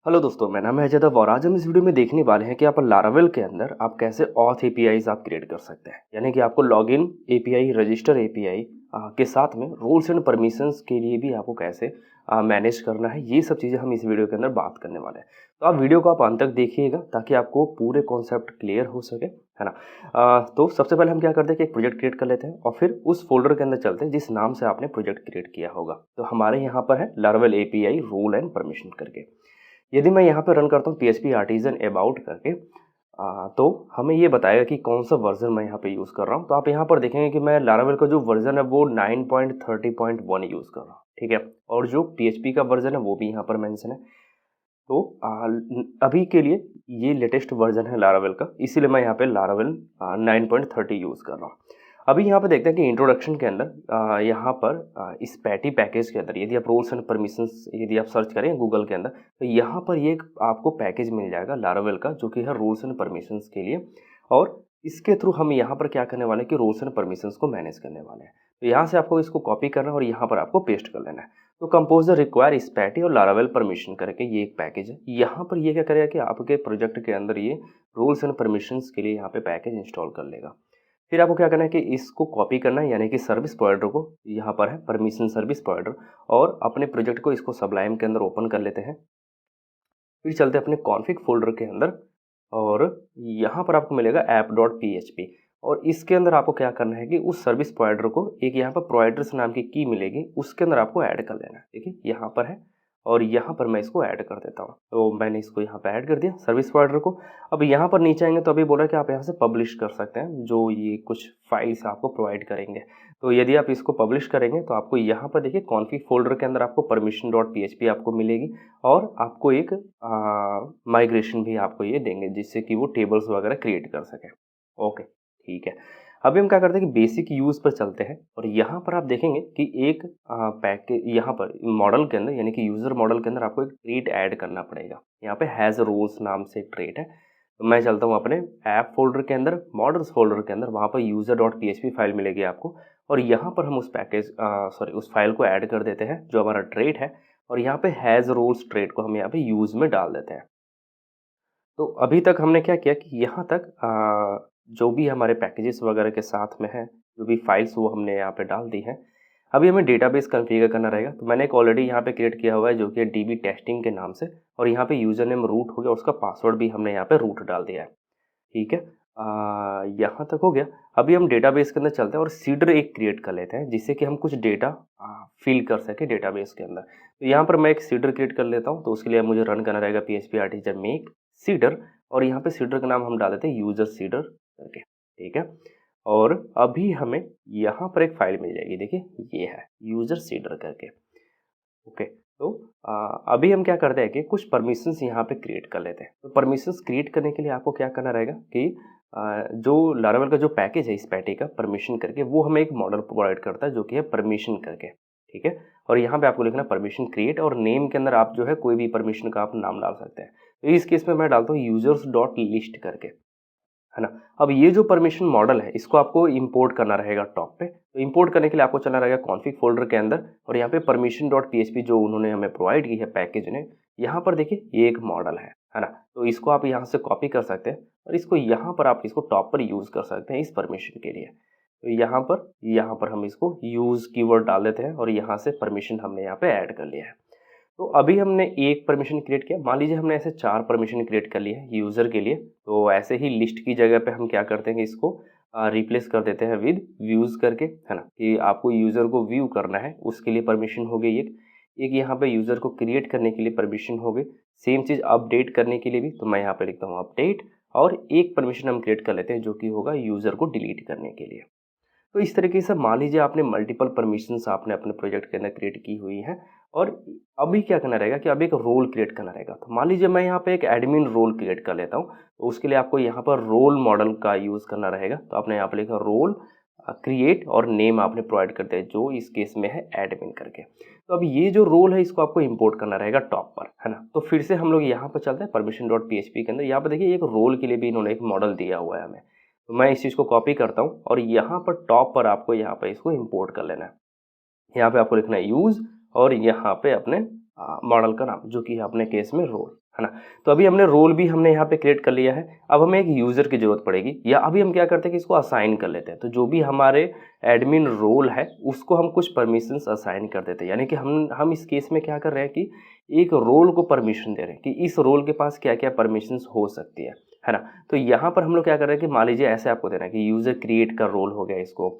Hello दोस्तों, मेरा नाम है अजय और आज हम इस वीडियो में देखने वाले हैं कि आप लारावेल के अंदर आप कैसे ऑथ एपीआईज आप क्रिएट कर सकते हैं। यानी कि आपको लॉगिन एपीआई, रजिस्टर एपीआई के साथ में रूल्स एंड परमिशंस के लिए भी आपको कैसे मैनेज करना है, ये सब चीज़ें हम इस वीडियो के अंदर बात करने वाले हैं। तो आप वीडियो को आप अंत तक देखिएगा ताकि आपको पूरे कॉन्सेप्ट क्लियर हो सके, है ना। तो सबसे पहले हम क्या करते हैं कि एक प्रोजेक्ट क्रिएट कर लेते हैं और फिर उस फोल्डर के अंदर चलते हैं जिस नाम से आपने प्रोजेक्ट क्रिएट किया होगा। तो हमारे यहाँ पर है Laravel API rule and permission करके। यदि मैं यहाँ पे रन करता हूँ PHP आर्टिजन अबाउट करके, तो हमें ये बताएगा कि कौन सा वर्जन मैं यहाँ पे यूज़ कर रहा हूँ। तो आप यहाँ पर देखेंगे कि मैं लारावेल का जो वर्जन है वो 9.30.1 यूज़ कर रहा हूँ, ठीक है। और जो PHP का वर्जन है वो भी यहाँ पर मेंशन है। तो अभी के लिए ये लेटेस्ट वर्जन है लारावेल का, इसीलिए मैं यहाँ पे लारावेल 9.30 यूज़ कर रहा हूँ। अभी यहाँ पे देखते हैं कि इंट्रोडक्शन के अंदर यहाँ पर इस पैटी पैकेज के अंदर यदि आप रोल्स एंड परमिशंस यदि आप सर्च करें गूगल के अंदर, तो यहाँ पर ये एक आपको पैकेज मिल जाएगा लारावेल का, जो कि है रूल्स एंड परमिशंस के लिए। और इसके थ्रू हम यहाँ पर क्या करने वाले हैं कि रूल्स एंड परमिशंस को मैनेज करने वाले हैं। तो यहाँ से आपको इसको कॉपी करना है और यहाँ पर आपको पेस्ट कर लेना है। तो कंपोजर रिक्वायर स्पैटी और लारावेल परमिशन करके ये एक पैकेज है। यहाँ पर ये क्या करेगा कि आपके प्रोजेक्ट के अंदर ये रूल्स एंड परमिशंस के लिए यहाँ पे पैकेज इंस्टॉल कर लेगा। फिर आपको क्या करना है कि इसको कॉपी करना है, यानी कि सर्विस प्रोवाइडर को, यहाँ पर है परमिशन सर्विस प्रोवाइडर, और अपने प्रोजेक्ट को इसको सबलाइम के अंदर ओपन कर लेते हैं। फिर चलते हैं अपने कॉन्फ़िग फ़ोल्डर के अंदर और यहाँ पर आपको मिलेगा app.php, और इसके अंदर आपको क्या करना है कि उस सर्विस प्रोवाइडर को एक यहाँ पर प्रोवाइडर्स नाम की की मिलेगी, उसके अंदर आपको ऐड कर लेना है। देखिए यहाँ पर है और यहाँ पर मैं इसको ऐड कर देता हूँ। तो मैंने इसको यहाँ पे ऐड कर दिया सर्विस प्रोवाइडर को। अब यहाँ पर नीचे आएंगे तो अभी बोला कि आप यहाँ से पब्लिश कर सकते हैं जो ये कुछ फाइल्स आपको प्रोवाइड करेंगे। तो यदि आप इसको पब्लिश करेंगे तो आपको यहाँ पर देखिए कॉन्फ़िग फ़ोल्डर के अंदर आपको permission.php आपको मिलेगी, और आपको एक माइग्रेशन भी आपको ये देंगे जिससे कि वो टेबल्स वगैरह क्रिएट कर सकें। ओके, ठीक है। अभी हम क्या करते हैं कि बेसिक यूज़ पर चलते हैं और यहाँ पर आप देखेंगे कि एक पैकेज यहाँ पर मॉडल के अंदर, यानी कि यूज़र मॉडल के अंदर आपको एक ट्रेट ऐड करना पड़ेगा। यहाँ पे हैज़ रूल्स नाम से एक ट्रेट है। तो मैं चलता हूँ अपने ऐप फोल्डर के अंदर, मॉडल्स फोल्डर के अंदर, वहाँ पर user.php फाइल मिलेगी आपको, और यहाँ पर हम उस पैकेज उस फाइल को ऐड कर देते हैं जो हमारा ट्रेट है, और यहाँ पे हैज़ रूल्स ट्रेट को हम यहाँ पे यूज़ में डाल देते हैं। तो अभी तक हमने क्या किया कि यहाँ तक जो भी हमारे पैकेजेस वगैरह के साथ में है, जो भी फाइल्स वो हमने यहाँ पे डाल दी हैं। अभी हमें डेटाबेस कॉन्फ़िगर करना रहेगा। तो मैंने एक ऑलरेडी यहाँ पे क्रिएट किया हुआ है जो कि DB टेस्टिंग के नाम से, और यहाँ पे यूज़र नेम रूट हो गया, उसका पासवर्ड भी हमने यहाँ पे रूट डाल दिया है, ठीक है। यहाँ तक हो गया। अभी हम डेटाबेस के अंदर चलते हैं और सीडर एक क्रिएट कर लेते हैं जिससे कि हम कुछ डेटा फिल कर सके डेटाबेस के अंदर। तो यहाँ पर मैं एक सीडर क्रिएट कर लेता हूँ। तो उसके लिए मुझे रन करना रहेगा PHP आर्टिजन मेक सीडर, और यहाँ पे सीडर का नाम हम डाल देते हैं यूजर सीडर करके, ठीक है। और अभी हमें यहाँ पर एक फाइल मिल जाएगी, देखिए ये है यूजर सीडर करके। ओके, तो अभी हम क्या करते हैं कि कुछ परमिशंस यहाँ पे क्रिएट कर लेते हैं। तो परमिशंस क्रिएट करने के लिए आपको क्या करना रहेगा कि जो लारावेल का जो पैकेज है इस पैटी का परमिशन करके, वो हमें एक मॉडल प्रोवाइड करता है जो कि है परमिशन करके, ठीक है। और यहाँ पे आपको लिखना परमिशन क्रिएट, और नेम के अंदर आप जो है कोई भी परमिशन का आप नाम डाल सकते हैं। तो इस केस में मैं डालता हूँ यूजर्स.लिस्ट करके, है ना। अब ये जो परमिशन मॉडल है इसको आपको इंपोर्ट करना रहेगा टॉप पे। तो इंपोर्ट करने के लिए आपको चलना रहेगा कॉन्फ़िग फोल्डर के अंदर, और यहाँ पे permission.php जो उन्होंने हमें प्रोवाइड की है पैकेज ने, यहाँ पर देखिए ये एक मॉडल है ना। तो इसको आप यहाँ से कॉपी कर सकते हैं और इसको यहाँ पर आप इसको टॉप पर यूज़ कर सकते हैं इस परमिशन के लिए। तो यहाँ पर हम इसको यूज़ कीवर्ड डाल देते हैं और यहाँ से परमिशन हमने यहाँ पे ऐड कर लिया है। तो अभी हमने एक परमिशन क्रिएट किया। मान लीजिए हमने ऐसे 4 परमिशन क्रिएट कर लिए हैं यूज़र के लिए। तो ऐसे ही लिस्ट की जगह पे हम क्या करते हैं कि इसको रिप्लेस कर देते हैं विद व्यूज़ करके, है ना। कि आपको यूज़र को व्यू करना है उसके लिए परमिशन हो गई एक यहाँ पे यूज़र को क्रिएट करने के लिए परमिशन हो गई। सेम चीज़ अपडेट करने के लिए भी, तो मैं यहाँ पे लिखता हूँ अपडेट, और एक परमिशन हम क्रिएट कर लेते हैं जो कि होगा यूज़र को डिलीट करने के लिए। तो इस तरीके से मान लीजिए आपने मल्टीपल परमिशंस आपने अपने प्रोजेक्ट के अंदर क्रिएट की हुई हैं, और अभी क्या करना रहेगा कि अभी एक रोल क्रिएट करना रहेगा। तो मान लीजिए मैं यहाँ पे एक एडमिन रोल क्रिएट कर लेता हूँ। तो उसके लिए आपको यहाँ पर रोल मॉडल का यूज़ करना रहेगा। तो आपने यहाँ पर लिखा रोल क्रिएट, और नेम आपने प्रोवाइड कर दिया जो इस केस में है एडमिन करके। तो अब ये जो रोल है इसको आपको इंपोर्ट करना रहेगा टॉप पर, है ना। तो फिर से हम लोग यहाँ पर चलते हैं permission.php के अंदर। यहाँ पर देखिए एक रोल के लिए भी इन्होंने एक मॉडल दिया हुआ है हमें। तो मैं इस चीज़ को कॉपी करता हूँ और यहाँ पर टॉप पर आपको यहाँ पर इसको इंपोर्ट कर लेना है। यहाँ पे आपको लिखना है यूज़, और यहाँ पे अपने मॉडल का नाम जो कि है अपने केस में रोल, है ना। तो अभी हमने रोल भी हमने यहाँ पे क्रिएट कर लिया है। अब हमें एक यूज़र की ज़रूरत पड़ेगी, या अभी हम क्या करते हैं कि इसको असाइन कर लेते हैं। तो जो भी हमारे एडमिन रोल है उसको हम कुछ परमिशंस असाइन कर देते हैं, यानी कि हम इस केस में क्या कर रहे हैं कि एक रोल को परमिशन दे रहे हैं कि इस रोल के पास क्या क्या परमिशंस हो सकती है ना। तो यहाँ पर हम लोग क्या कर रहे हैं कि मान लीजिए ऐसे आपको देना है कि यूज़र क्रिएट का रोल हो गया, इसको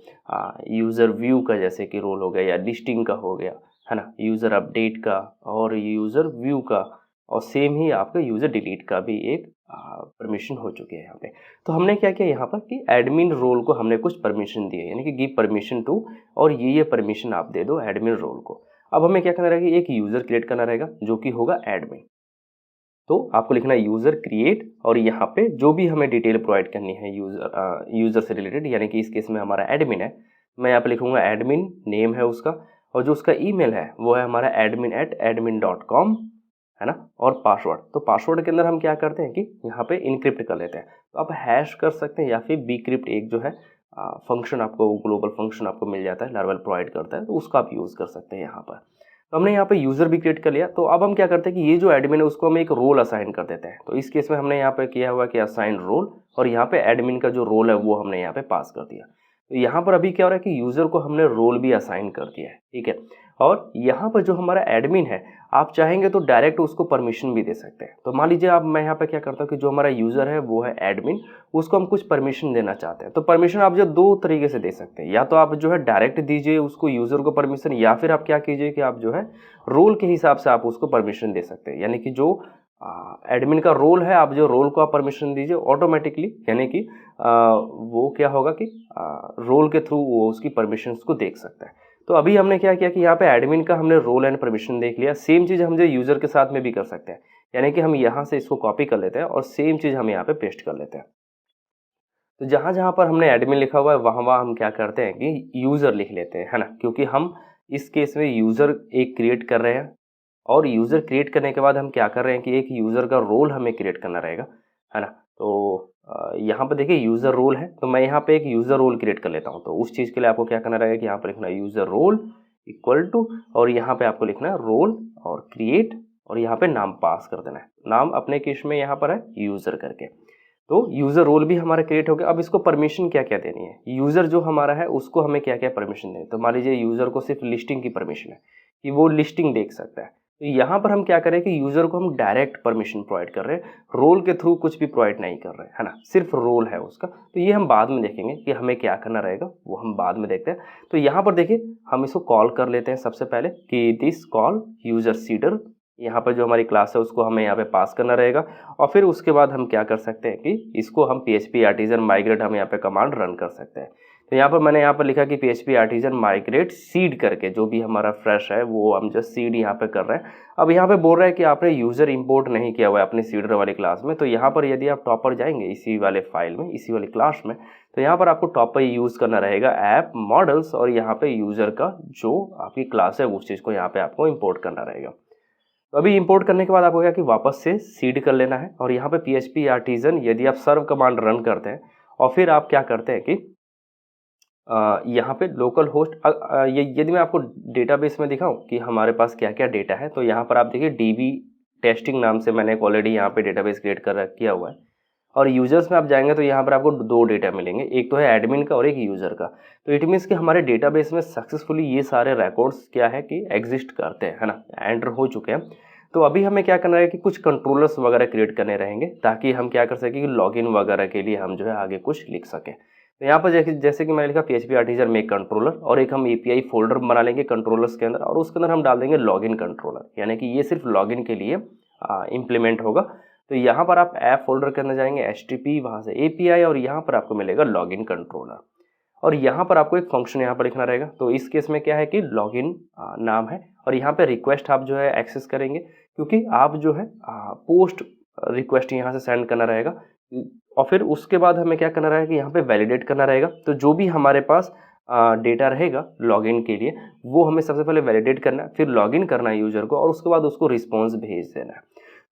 यूज़र व्यू का जैसे कि रोल हो गया, या लिस्टिंग का हो गया, है ना, यूज़र अपडेट का और यूज़र व्यू का, और सेम ही आपका यूज़र डिलीट का भी एक परमिशन हो चुकी है यहाँ पे। तो हमने क्या किया यहाँ पर कि एडमिन रोल को हमने कुछ परमिशन दिए, यानी कि गिव परमिशन टू, और ये परमिशन आप दे दो एडमिन रोल को। अब हमें क्या करना रहेगा, एक यूज़र क्रिएट करना रहेगा जो कि होगा एडमिन। तो आपको लिखना है यूज़र क्रिएट, और यहाँ पे जो भी हमें डिटेल प्रोवाइड करनी है यूज़र से रिलेटेड, यानी कि इस केस में हमारा एडमिन है, मैं यहाँ पे लिखूंगा एडमिन, नेम है उसका, और जो उसका ईमेल है वो है हमारा admin@admin.com, है ना, और पासवर्ड। तो पासवर्ड के अंदर हम क्या करते हैं कि यहाँ पे इनक्रिप्ट कर लेते हैं। तो आप हैश कर सकते हैं, या फिर बीक्रिप्ट एक जो है फंक्शन आपको, ग्लोबल फंक्शन आपको मिल जाता है, लारावेल प्रोवाइड करता है, तो उसका आप यूज़ कर सकते हैं यहाँ पर। तो हमने यहाँ पे यूज़र भी क्रिएट कर लिया। तो अब हम क्या करते हैं कि ये जो एडमिन है उसको हम एक रोल असाइन कर देते हैं। तो इस केस में हमने यहाँ पे किया हुआ कि असाइन रोल, और यहाँ पे एडमिन का जो रोल है वो हमने यहाँ पे पास कर दिया। तो यहाँ पर अभी क्या हो रहा है कि यूज़र को हमने रोल भी असाइन कर दिया है, ठीक है। और यहाँ पर जो हमारा एडमिन है, आप चाहेंगे तो डायरेक्ट उसको परमिशन भी दे सकते हैं। तो मान लीजिए आप, मैं यहाँ पे क्या करता हूँ कि जो हमारा यूज़र है वो है एडमिन, उसको हम कुछ परमिशन देना चाहते हैं। तो परमिशन आप जो दो तरीके से दे सकते हैं, या तो आप जो है डायरेक्ट दीजिए उसको यूज़र को परमिशन, या फिर आप क्या कीजिए कि आप जो है रोल के हिसाब से आप उसको परमिशन दे सकते हैं। यानी कि जो एडमिन का रोल है, आप जो रोल को आप परमिशन दीजिए ऑटोमेटिकली, यानी कि वो क्या होगा कि रोल के थ्रू वो उसकी परमिशंस को देख सकता है। तो अभी हमने क्या किया कि यहाँ पे एडमिन का हमने रोल एंड परमिशन देख लिया। सेम चीज़ हम जो यूज़र के साथ में भी कर सकते हैं, यानी कि हम यहाँ से इसको कॉपी कर लेते हैं और सेम चीज़ हम यहाँ पे पेस्ट कर लेते हैं। तो जहाँ जहाँ पर हमने एडमिन लिखा हुआ है वहाँ वहाँ हम क्या करते हैं कि यूज़र लिख लेते हैं, है ना, क्योंकि हम इस केस में यूज़र एक क्रिएट कर रहे हैं, और यूज़र क्रिएट करने के बाद हम क्या कर रहे हैं कि एक यूज़र का रोल हमें क्रिएट करना रहेगा, है ना। तो यहाँ पर देखिए यूज़र रोल है, तो मैं यहाँ पे एक यूज़र रोल क्रिएट कर लेता हूँ। तो उस चीज़ के लिए आपको क्या करना रहेगा कि यहाँ पर लिखना है यूज़र रोल इक्वल टू, और यहाँ पे आपको लिखना है रोल और क्रिएट, और यहाँ पे नाम पास कर देना है। नाम अपने केस में यहाँ पर है यूज़र करके। तो यूज़र रोल भी हमारा क्रिएट हो गया। अब इसको परमिशन क्या क्या देनी है, यूज़र जो हमारा है उसको हमें क्या क्या परमिशन देनी है। तो मान लीजिए यूज़र को सिर्फ लिस्टिंग की परमिशन है कि वो लिस्टिंग देख सकता है। तो यहाँ पर हम क्या करें कि यूज़र को हम डायरेक्ट परमिशन प्रोवाइड कर रहे हैं, रोल के थ्रू कुछ भी प्रोवाइड नहीं कर रहे हैं, है ना, सिर्फ रोल है उसका। तो ये हम बाद में देखेंगे कि हमें क्या करना रहेगा, वो हम बाद में देखते हैं। तो यहाँ पर देखिए हम इसको कॉल कर लेते हैं सबसे पहले कि दिस कॉल यूज़र सीडर, यहाँ पर जो हमारी क्लास है उसको हमें यहाँ पे पास करना रहेगा। और फिर उसके बाद हम क्या कर सकते हैं कि इसको हम PHP आर्टिजन माइग्रेट हम यहाँ पे कमांड रन कर सकते हैं। तो यहाँ पर मैंने यहाँ पर लिखा कि PHP आर्टिजन माइग्रेट सीड करके, जो भी हमारा फ्रेश है वो हम जस्ट सीड यहाँ पे कर रहे हैं। अब यहाँ पे बोल रहा है कि आपने यूज़र इंपोर्ट नहीं किया हुआ है अपने सीडर वाली क्लास में। तो यहाँ पर यदि आप टॉप पर जाएंगे इसी वाले फाइल में, इसी वाली क्लास में, तो यहाँ पर आपको टॉप पर यूज़ करना रहेगा ऐप मॉडल्स, और यहाँ पे यूज़र का जो आपकी क्लास है उस चीज़ को यहाँ पे आपको इम्पोर्ट करना रहेगा। तो अभी इंपोर्ट करने के बाद आपको क्या कि वापस से सीड कर लेना है, और यहाँ पे PHP आर्टिजन यदि आप सर्व कमांड रन करते हैं, और फिर आप क्या करते हैं कि यहाँ पे लोकल होस्ट, यदि मैं आपको डेटाबेस में दिखाऊं कि हमारे पास क्या क्या डेटा है, तो यहाँ पर आप देखिए DB टेस्टिंग नाम से मैंने ऑलरेडी यहाँ पे डेटाबेस क्रिएट किया हुआ है। और यूज़र्स में आप जाएंगे तो यहाँ पर आपको दो डेटा मिलेंगे, एक तो है एडमिन का और एक यूज़र का। तो इट मीन्स कि हमारे डेटाबेस में सक्सेसफुली ये सारे रिकॉर्ड्स क्या है कि एग्जिस्ट करते हैं, है ना, एंटर हो चुके हैं। तो अभी हमें क्या करना है कि कुछ कंट्रोलर्स वगैरह क्रिएट करने रहेंगे, ताकि हम क्या कर सकें कि लॉगिन वगैरह के लिए हम जो है आगे कुछ लिख सकें। तो यहाँ पर जैसे कि मैंने लिखा PHP आर्टिजन मेक कंट्रोलर, और एक हम API फोल्डर बना लेंगे कंट्रोलर्स के अंदर, और उसके अंदर हम डाल देंगे लॉगिन कंट्रोलर, यानी कि ये सिर्फ लॉगिन के लिए इम्प्लीमेंट होगा। तो यहाँ पर आप ऐप फोल्डर के अंदर जाएंगे, HTTP, वहाँ से API, और यहाँ पर आपको मिलेगा लॉगिन कंट्रोलर, और यहाँ पर आपको एक फंक्शन यहाँ पर लिखना रहेगा। तो इस केस में क्या है कि लॉगिन नाम है, और यहाँ पे रिक्वेस्ट आप जो है एक्सेस करेंगे, क्योंकि आप जो है पोस्ट रिक्वेस्ट यहाँ से सेंड करना रहेगा। और फिर उसके बाद हमें क्या करना रहेगा कि यहाँ पे वैलिडेट करना रहेगा। तो जो भी हमारे पास डेटा रहेगा लॉगिन के लिए, वो हमें सबसे पहले वैलिडेट करना है, फिर लॉगिन करना है यूज़र को, और उसके बाद उसको रिस्पॉन्स भेज देना है।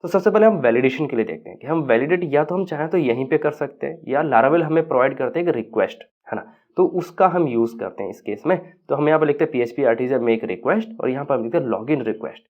तो सबसे पहले हम वैलिडेशन के लिए देखते हैं कि हम वैलिडेट या तो हम चाहें तो यहीं पे कर सकते हैं, या लारावेल हमें प्रोवाइड करते हैं एक रिक्वेस्ट, है ना, तो उसका हम यूज़ करते हैं इस केस में। तो हम यहाँ पर लिखते हैं PHP आर्टिजन मेक रिक्वेस्ट, और यहाँ पर हम लिखते हैं लॉगिन रिक्वेस्ट।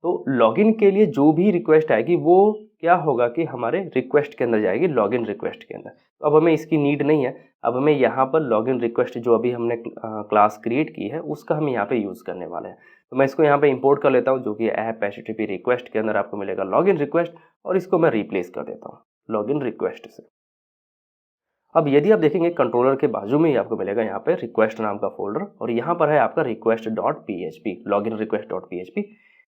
तो लॉगिन के लिए जो भी रिक्वेस्ट आएगी वो क्या होगा कि हमारे रिक्वेस्ट के अंदर जाएगी, लॉगिन रिक्वेस्ट के अंदर। तो अब हमें इसकी नीड नहीं है, अब हमें यहाँ पर लॉगिन रिक्वेस्ट जो अभी हमने क्लास क्रिएट की है उसका हम यहाँ पे यूज़ करने वाले हैं। तो मैं इसको यहाँ पे इंपोर्ट कर लेता हूँ, जो कि ऐप HTTP रिक्वेस्ट के अंदर आपको मिलेगा लॉगिन रिक्वेस्ट, और इसको मैं रिप्लेस कर देता हूँ लॉगिन रिक्वेस्ट से। अब यदि आप देखेंगे कंट्रोलर के बाजू में ही आपको मिलेगा यहाँ पे रिक्वेस्ट नाम का फोल्डर, और यहाँ पर है आपका request.php, लॉगिन request.php।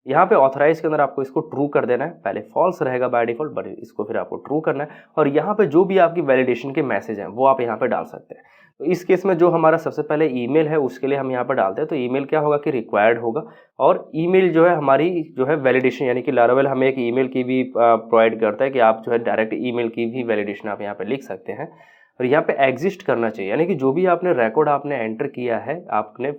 यहाँ पे ऑथराइज के अंदर आपको इसको ट्रू कर देना है, पहले फॉल्स रहेगा बाय डिफॉल्ट, बट इसको फिर आपको ट्रू करना है, और यहाँ पे जो भी आपकी वैलिडेशन के मैसेज हैं वो आप यहाँ पे डाल सकते हैं। तो इस केस में जो हमारा सबसे पहले ईमेल है उसके लिए हम यहाँ पर डालते हैं, तो ईमेल क्या होगा कि रिक्वायर्ड होगा, और ईमेल जो है हमारी जो है वैलिडेशन, यानी कि लारावेल हमें एक ईमेल की भी प्रोवाइड करता है कि आप जो है डायरेक्ट ईमेल की भी वैलिडेशन आप यहाँ पे लिख सकते हैं। और यहाँ पे एग्जिस्ट करना चाहिए, यानी कि जो भी आपने रिकॉर्ड आपने एंटर किया है आपने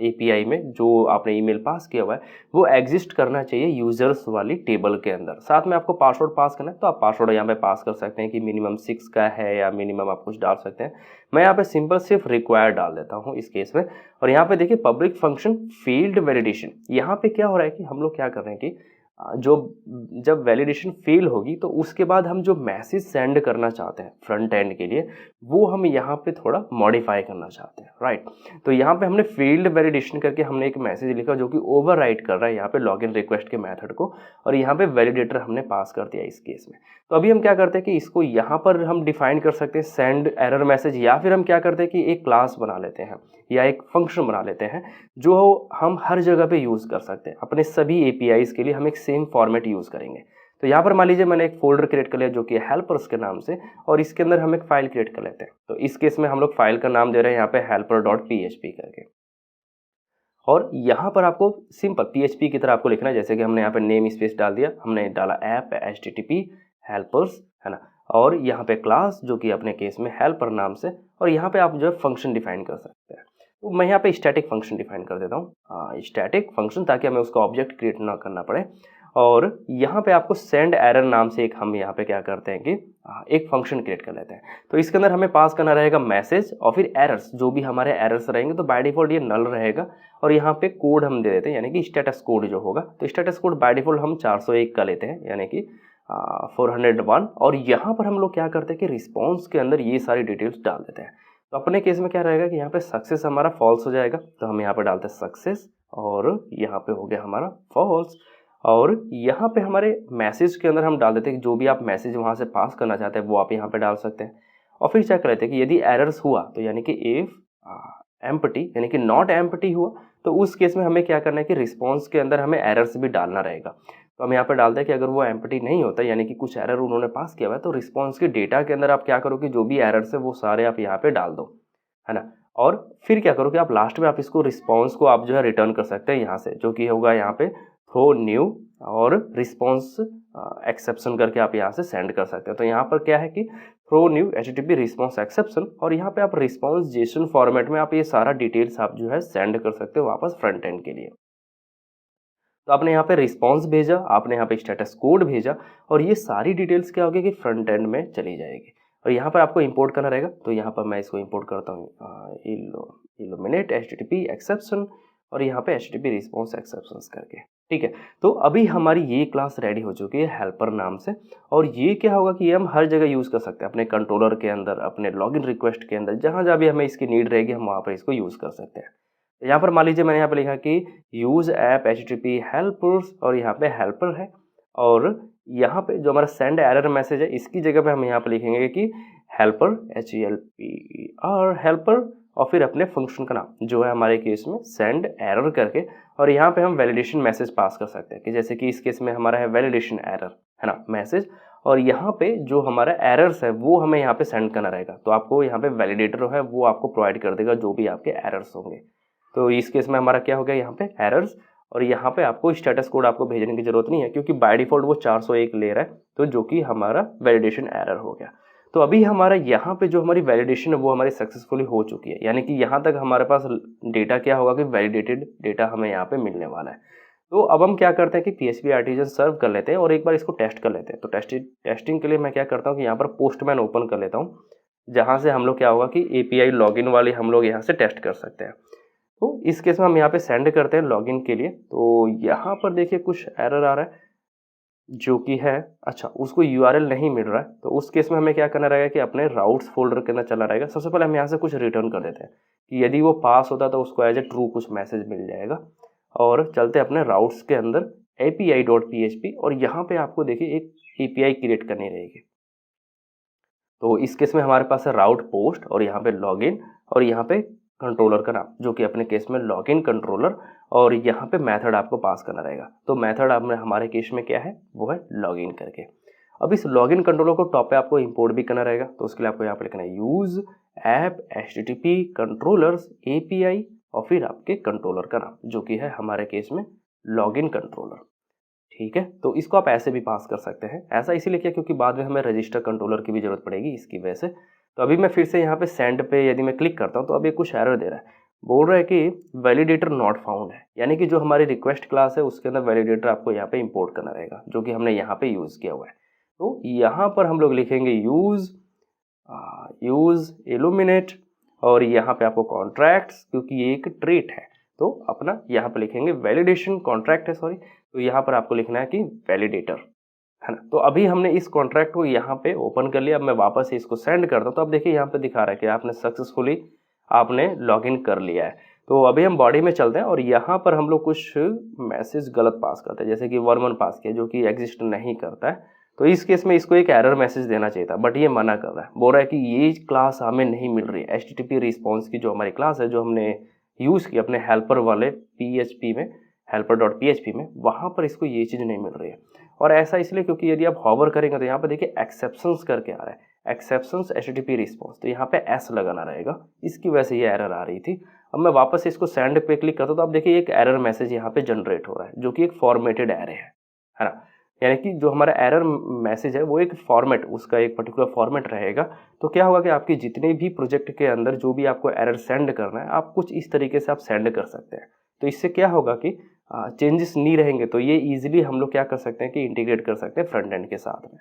एपीआई में, जो आपने ईमेल पास किया हुआ है वो एग्जिस्ट करना चाहिए यूजर्स वाली टेबल के अंदर। साथ में आपको पासवर्ड पास करना है, तो आप पासवर्ड यहाँ पे पास कर सकते हैं कि मिनिमम 6 का है या मिनिमम आप कुछ डाल सकते हैं। मैं यहाँ पे सिंपल सिर्फ रिक्वायर्ड डाल देता हूँ इस केस में। और यहाँ पे देखिए पब्लिक फंक्शन फील्ड वैलिडेशन, यहाँ पे क्या हो रहा है कि हम लोग क्या कर रहे हैं कि जो जब वैलिडेशन फेल होगी तो उसके बाद हम जो मैसेज सेंड करना चाहते हैं फ्रंट एंड के लिए वो हम यहाँ पे थोड़ा मॉडिफाई करना चाहते हैं, राइट। तो यहाँ पे हमने फील्ड वैलिडेशन करके हमने एक मैसेज लिखा जो कि ओवरराइट कर रहा है यहाँ पे लॉगिन रिक्वेस्ट के मेथड को, और यहाँ पे वैलिडेटर हमने पास कर दिया इस केस में। तो अभी हम क्या करते हैं कि इसको यहाँ पर हम डिफाइन कर सकते हैं सेंड एरर मैसेज, या फिर हम क्या करते हैं कि एक क्लास बना लेते हैं या एक फंक्शन बना लेते हैं जो हम हर जगह पे यूज़ कर सकते हैं। अपने सभी एपीआईज के लिए हम एक सेम फॉर्मेट यूज़ करेंगे। तो यहाँ पर मान लीजिए मैंने एक फोल्डर क्रिएट कर लिया जो कि हेल्पर्स के नाम से, और इसके अंदर हम एक फाइल क्रिएट कर लेते हैं। तो इस केस में हम लोग फाइल का नाम दे रहे हैं यहाँ पे helper.php करके, और यहाँ पर आपको सिंपल PHP की तरह आपको लिखना है, जैसे कि हमने यहाँ पे नेम स्पेस डाल दिया, हमने डाला ऐप HTTP हेल्पर्स, है ना, और यहाँ पे क्लास जो कि अपने केस में हेल्पर नाम से, और यहाँ पे आप जो है फंक्शन डिफाइन कर सकते हैं। तो मैं यहाँ पे स्टैटिक फंक्शन डिफाइन कर देता हूँ, स्टैटिक फंक्शन, ताकि हमें उसका ऑब्जेक्ट क्रिएट ना करना पड़े। और यहाँ पे आपको सेंड एरर नाम से एक हम यहाँ पे क्या करते हैं कि एक फंक्शन क्रिएट कर लेते हैं। तो इसके अंदर हमें पास करना रहेगा मैसेज और फिर एरर्स, जो भी हमारे एरर्स रहेंगे तो बाय डिफॉल्ट ये नल रहेगा, और यहाँ पे कोड हम दे देते हैं यानी कि स्टेटस कोड जो होगा। तो स्टेटस कोड बाय डिफॉल्ट हम 401 का लेते हैं, यानी कि 401, और यहाँ पर हम लोग क्या करते हैं कि रिस्पॉन्स के अंदर ये सारी डिटेल्स डाल देते हैं। तो अपने केस में क्या रहेगा कि यहाँ पे सक्सेस हमारा फॉल्स हो जाएगा, तो हम यहाँ पे डालते हैं सक्सेस, और यहाँ पे हो गया हमारा फॉल्स। और यहाँ पे हमारे मैसेज के अंदर हम डाल देते हैं कि जो भी आप मैसेज वहाँ से पास करना चाहते हैं वो आप यहाँ पे डाल सकते हैं। और फिर चेक करते हैं कि यदि एरर्स हुआ तो यानी कि इफ एम्प्टी यानी कि नॉट एम्प्टी हुआ, तो उस केस में हमें क्या करना है कि रिस्पॉन्स के अंदर हमें एरर्स भी डालना रहेगा। तो हम यहाँ पे डालते हैं कि अगर वो एम्प्टी नहीं होता यानी कि कुछ एरर उन्होंने पास किया हुआ है, तो रिस्पॉन्स के डेटा के अंदर आप क्या करो कि जो भी एरर्स है वो सारे आप यहाँ पे डाल दो, है ना। और फिर क्या करो कि आप लास्ट में आप इसको रिस्पॉन्स को आप जो है रिटर्न कर सकते हैं यहाँ से, जो कि होगा यहाँ पे थ्रो न्यू और रिस्पॉन्स एक्सेप्शन करके आप यहाँ से सेंड कर सकते हैं। तो यहाँ पर क्या है कि throw new HTTP response exception, और यहाँ पे आप रिस्पॉन्स जेसन फॉर्मेट में आप ये सारा डिटेल्स आप जो है सेंड कर सकते हो वापस फ्रंट एंड के लिए। तो आपने यहाँ पे रिस्पॉन्स भेजा, आपने यहाँ पे स्टेटस कोड भेजा, और ये सारी डिटेल्स क्या होगी कि फ्रंट एंड में चली जाएगी। और यहाँ पर आपको इंपोर्ट करना रहेगा, तो यहाँ पर मैं इसको इंपोर्ट करता हूँ इल्यूमिनेट HTTP एक्सेप्शन, और यहाँ पे HTTP रिस्पॉन्स एक्सेप्शंस करके, ठीक है। तो अभी हमारी ये क्लास रेडी हो चुकी है हेल्पर नाम से, और ये क्या होगा कि ये हम हर जगह यूज़ कर सकते हैं, अपने कंट्रोलर के अंदर, अपने लॉगिन रिक्वेस्ट के अंदर, जहाँ जहाँ भी हमें इसकी नीड रहेगी हम वहाँ पर इसको यूज़ कर सकते हैं। यहाँ पर मान लीजिए मैंने यहाँ पे लिखा कि यूज़ ऐप HTTP हेल्पर्स, और यहाँ पे हेल्पर है, और यहाँ पे जो हमारा सेंड एरर मैसेज है इसकी जगह पे हम यहाँ पे लिखेंगे कि हेल्पर HELPER हेल्पर, और फिर अपने फंक्शन का नाम जो है हमारे केस में सेंड एरर करके, और यहाँ पे हम वैलिडेशन मैसेज पास कर सकते हैं कि जैसे कि इस केस में हमारा है वैलिडेशन एरर, है ना, मैसेज, और यहाँ पे जो हमारा एरर्स है वो हमें यहाँ पे सेंड करना रहेगा। तो आपको यहाँ पे वैलिडेटर है वो आपको प्रोवाइड कर देगा जो भी आपके एरर्स होंगे। तो इस केस में हमारा क्या हो गया यहाँ पे एरर्स, और यहाँ पे आपको स्टेटस कोड आपको भेजने की जरूरत नहीं है क्योंकि बाय डिफॉल्ट वो 401 ले रहा है, तो जो कि हमारा वैलिडेशन एरर हो गया। तो अभी हमारा यहाँ पे जो हमारी वैलिडेशन है वो हमारी सक्सेसफुली हो चुकी है, यानी कि यहाँ तक हमारे पास डेटा क्या होगा कि वैलिडेटेड डेटा हमें यहाँ पे मिलने वाला है। तो अब हम क्या करते हैं कि PHP आर्टिजन सर्व कर लेते हैं और एक बार इसको टेस्ट कर लेते हैं। तो टेस्टिंग के लिए मैं क्या करता हूँ कि यहाँ पर पोस्टमैन ओपन कर लेता हूँ, जहाँ से हम लोग क्या होगा कि API लॉगिन वाले हम लोग यहाँ से टेस्ट कर सकते हैं। तो इस केस में हम यहाँ पे सेंड करते हैं लॉगिन के लिए। तो यहाँ पर देखिए कुछ एरर आ रहा है जो कि है, अच्छा उसको यूआरएल नहीं मिल रहा है। तो उस केस में हमें क्या करना रहेगा कि अपने राउट्स फोल्डर के अंदर चला रहेगा। सबसे पहले हम यहाँ से कुछ रिटर्न कर देते हैं कि यदि वो पास होता तो उसको एज ए ट्रू कुछ मैसेज मिल जाएगा। और चलते अपने राउट्स के अंदर api.php और यहाँ पे आपको देखिए एक एपीआई क्रिएट करनी रहेगी। तो इस केस में हमारे पास है राउट पोस्ट और यहाँ पे लॉगिन और यहाँ पे कंट्रोलर का नाम जो कि अपने केस में लॉगिन कंट्रोलर और यहाँ पे मेथड आपको पास करना रहेगा। तो मेथड आपने हमारे केस में क्या है वो है लॉगिन करके। अब इस लॉगिन कंट्रोलर को टॉप पे आपको इंपोर्ट भी करना रहेगा। तो उसके लिए आपको यहाँ पे लिखना है use app http controllers API और फिर आपके कंट्रोलर का नाम जो कि है हमारे केस में लॉगिन कंट्रोलर। ठीक है, तो इसको आप ऐसे भी पास कर सकते हैं। ऐसा इसीलिए किया क्योंकि बाद में हमें रजिस्टर कंट्रोलर की भी जरूरत पड़ेगी इसकी वजह से। तो अभी मैं फिर से यहाँ पे सेंड पे यदि मैं क्लिक करता हूँ तो अभी कुछ एरर दे रहा है, बोल रहा है कि वैलिडेटर नॉट फाउंड है, यानी कि जो हमारी रिक्वेस्ट क्लास है उसके अंदर वैलिडेटर आपको यहाँ पे इंपोर्ट करना रहेगा जो कि हमने यहाँ पे यूज़ किया हुआ है। तो यहाँ पर हम लोग लिखेंगे यूज़ इल्यूमिनेट और यहाँ पे आपको कॉन्ट्रैक्ट्स क्योंकि ये एक ट्रेट है तो अपना यहाँ पे लिखेंगे वैलिडेशन कॉन्ट्रैक्ट है सॉरी। तो यहाँ पर आपको लिखना है कि वैलिडेटर है ना। तो अभी हमने इस कॉन्ट्रैक्ट को यहाँ पे ओपन कर लिया। अब मैं वापस से इसको सेंड करता हूँ तो अब देखिए यहाँ पे दिखा रहा है कि आपने सक्सेसफुली आपने लॉगिन कर लिया है। तो अभी हम बॉडी में चलते हैं और यहाँ पर हम लोग कुछ मैसेज गलत पास करते हैं जैसे कि वर्मन पास किया जो कि एग्जिस्ट नहीं करता है। तो इस केस में इसको एक एरर मैसेज देना चाहिए था बट ये मना कर रहा है, बोल रहा है कि ये क्लास हमें नहीं मिल रही है। HTTP रिस्पॉन्स की जो हमारी क्लास है जो हमने यूज़ की अपने हेल्पर वाले PHP में helper.php में, वहाँ पर इसको ये चीज़ नहीं मिल रही है। और ऐसा इसलिए क्योंकि यदि आप हॉवर करेंगे तो यहाँ पर देखिए एक्सेप्शंस करके आ रहा है, एक्सेप्शंस HTTP रिस्पॉन्स, तो यहाँ पे S लगाना रहेगा, इसकी वजह से ये एरर आ रही थी। अब मैं वापस इसको सेंड पे क्लिक करता हूँ तो आप देखिए एक एरर मैसेज यहाँ पे जनरेट हो रहा है जो कि एक फॉर्मेटेड एरे है ना। यानी कि जो हमारा एरर मैसेज है वो एक फॉर्मेट, उसका एक पर्टिकुलर फॉर्मेट रहेगा। तो क्या होगा कि आपकी जितने भी प्रोजेक्ट के अंदर जो भी आपको एरर सेंड करना है आप कुछ इस तरीके से आप सेंड कर सकते हैं। तो इससे क्या होगा कि चेंजेस नहीं रहेंगे तो ये इजीली हम लोग क्या कर सकते हैं कि इंटीग्रेट कर सकते हैं फ्रंट एंड के साथ में।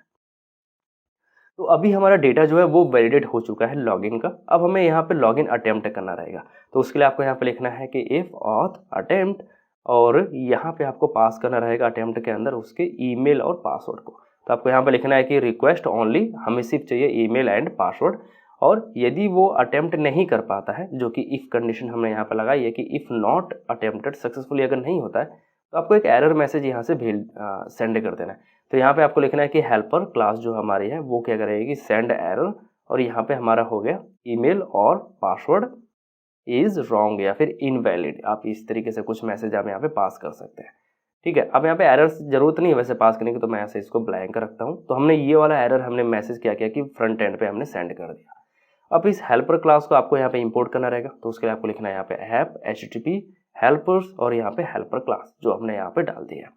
तो अभी हमारा डेटा जो है वो वैलिडेट हो चुका है लॉगिन का। अब हमें यहाँ पे लॉगिन अटेम्प्ट करना रहेगा। तो उसके लिए आपको यहाँ पे लिखना है कि इफ ऑथ अटेम्प्ट और यहाँ पे आपको पास करना रहेगा अटेम्प्ट के अंदर उसके ईमेल और पासवर्ड को। तो आपको यहाँ पे लिखना है कि रिक्वेस्ट ओनली, हमें सिर्फ चाहिए ईमेल एंड पासवर्ड। और यदि वो अटेम्प्ट नहीं कर पाता है, जो कि इफ़ कंडीशन हमने यहाँ पे लगाई है कि इफ़ नॉट अटेम्प्टेड सक्सेसफुली अगर नहीं होता है तो आपको एक एरर मैसेज यहाँ से सेंड कर देना है। तो यहाँ पे आपको लिखना है कि हेल्पर क्लास जो हमारी है वो क्या करेगी, सेंड एरर, और यहाँ पे हमारा हो गया ईमेल और पासवर्ड इज रॉन्ग या फिर इनवैलिड, आप इस तरीके से कुछ मैसेज आप यहाँ पे पास कर सकते हैं। ठीक है, अब यहाँ पे एरर जरूरत नहीं है वैसे पास करने की, तो मैं ऐसे इसको ब्लैंक रखता हूँ। तो हमने ये वाला एरर हमने मैसेज क्या किया कि फ्रंट एंड पे हमने सेंड कर दिया। अब इस हेल्पर क्लास को आपको यहाँ पे इंपोर्ट करना रहेगा। तो उसके लिए आपको लिखना है यहाँ पे ऐप HTTP हेल्पर्स और यहाँ पे हेल्पर क्लास जो हमने यहाँ पे डाल दिया।